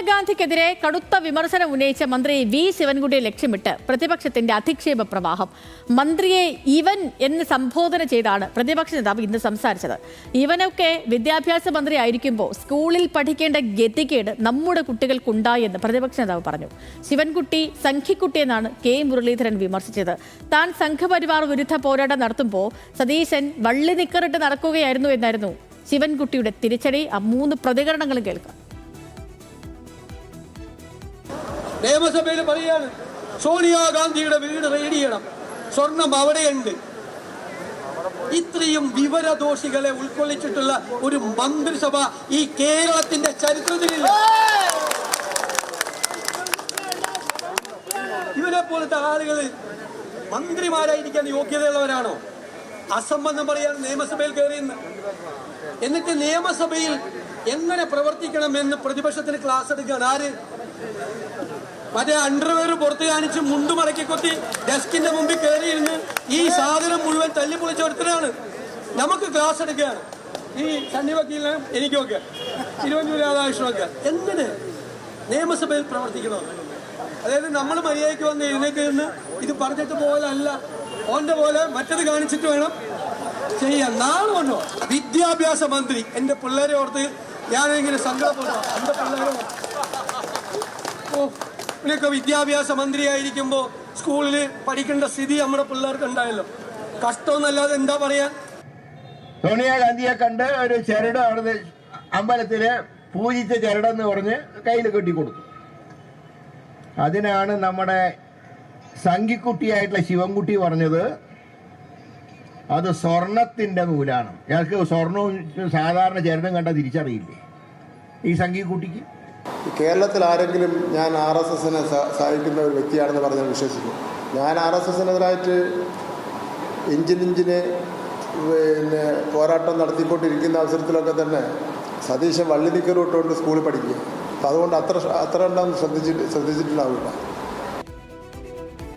സോണിയാഗാന്ധിക്കെതിരെ കടുത്ത വിമർശനം ഉന്നയിച്ച മന്ത്രി വി ശിവൻകുട്ടിയെ ലക്ഷ്യമിട്ട് പ്രതിപക്ഷത്തിന്റെ അധിക്ഷേപ പ്രവാഹം. മന്ത്രിയെ ഇവൻ എന്ന് സംബോധന ചെയ്താണ് പ്രതിപക്ഷ നേതാവ് ഇന്ന് സംസാരിച്ചത്. ഇവനൊക്കെ വിദ്യാഭ്യാസ മന്ത്രി ആയിരിക്കുമ്പോൾ സ്കൂളിൽ പഠിക്കേണ്ട ഗതികേട് നമ്മുടെ കുട്ടികൾക്കുണ്ടായെന്ന് പ്രതിപക്ഷ നേതാവ് പറഞ്ഞു. ശിവൻകുട്ടി സംഘിക്കുട്ടി എന്നാണ് കെ മുരളീധരൻ വിമർശിച്ചത്. താൻ സംഘപരിവാർ വിരുദ്ധ പോരാട്ടം നടത്തുമ്പോൾ സതീശൻ വള്ളി നിക്കറിട്ട് നടക്കുകയായിരുന്നു എന്നായിരുന്നു ശിവൻകുട്ടിയുടെ തിരിച്ചടി. ആ 3 പ്രതികരണങ്ങളും കേൾക്കാം. നിയമസഭയിൽ പറയാണ് സോണിയാഗാന്ധിയുടെ വീട് റെയ്ഡ് ചെയ്യണം, സ്വർണം അവിടെയുണ്ട്. ഇത്രയും വിവരദോഷികളെ ഉൾക്കൊള്ളിച്ചിട്ടുള്ള ഒരു മന്ത്രിസഭ ഈ കേരളത്തിന്റെ ചരിത്രത്തിലില്ല. ഇവരെ പോലത്തെ ആളുകൾ മന്ത്രിമാരായിരിക്കാൻ യോഗ്യതയുള്ളവരാണോ? അസംബന്ധം പറയാൻ നിയമസഭയിൽ കയറിയെന്ന്, എന്നിട്ട് നിയമസഭയിൽ എങ്ങനെ പ്രവർത്തിക്കണമെന്ന് പ്രതിപക്ഷത്തിന് ക്ലാസ് എടുക്കാൻ ആര്? മറ്റേ അണ്ടർവെയർ പുറത്ത് കാണിച്ച് മുണ്ടുമടക്കി കൊത്തി ഡെസ്കിന്റെ മുമ്പിൽ കയറിയിരുന്ന് ഈ സാധനം മുഴുവൻ തല്ലിപ്പൊളിച്ച ഒരുത്തരാണ്. നമുക്ക് ക്ലാസ് എടുക്കുകയാണ് ഈ സണ്ണി വക്കീലിനും എനിക്കൊക്കെ തിരുവഞ്ചൂർ രാധാകൃഷ്ണനൊക്കെ. എന്തിന് നിയമസഭയിൽ പ്രവർത്തിക്കണം? അതായത് നമ്മൾ മര്യാദയ്ക്ക് വന്ന് എഴുന്നേക്ക് നിന്ന് ഇത് പറഞ്ഞിട്ട് പോലല്ല, ഓന്റെ പോലെ മറ്റത് കാണിച്ചിട്ട് വേണം ചെയ്യാൻ. നാളുണ്ടോ വിദ്യാഭ്യാസ മന്ത്രി? എന്റെ പിള്ളേരെ ഓർത്ത് ഞാനിങ്ങനെ സങ്കടപ്പെട്ടു. എന്റെ പിള്ളേരെ ഇവനൊക്കെ വിദ്യാഭ്യാസ മന്ത്രിയായിരിക്കുമ്പോ സ്കൂളിൽ പഠിക്കേണ്ട സ്ഥിതി നമ്മുടെ പിള്ളേർക്ക് ഉണ്ടായല്ലോ. കഷ്ടമെന്നല്ലാതെ എന്താ പറയാ? സോണിയാഗാന്ധിയെ കണ്ട് ഒരു ചരട് അവിടെ അമ്പലത്തില് പൂജിച്ച ചരടെന്ന് പറഞ്ഞ് കയ്യിൽ കെട്ടിക്കൊടുത്തു. അതിനാണ് നമ്മുടെ സംഘിക്കുട്ടിയായിട്ടുള്ള ശിവൻകുട്ടി പറഞ്ഞത് അത് സ്വർണത്തിന്റെ നൂലാണ്. ഇയാൾക്ക് സ്വർണവും സാധാരണ ചരടും കണ്ട തിരിച്ചറിയില്ലേ ഈ സംഘിക്കുട്ടിക്ക്? കേരളത്തിൽ ആരെങ്കിലും ഞാൻ RSSനെ സഹായിക്കുന്ന ഒരു വ്യക്തിയാണെന്ന് പറഞ്ഞാൽ വിശ്വസിക്കും. ഞാൻ RSSനെതിരായിട്ട് ഇഞ്ചിന് പോരാട്ടം നടത്തിക്കൊണ്ടിരിക്കുന്ന അവസരത്തിലൊക്കെ തന്നെ സതീശൻ വള്ളി നിക്കർ ഇട്ടുകൊണ്ട് സ്കൂളിൽ പഠിക്കുക. അപ്പം അതുകൊണ്ട് അത്ര എണ്ണം ശ്രദ്ധിച്ചിട്ടുണ്ടാവില്ല.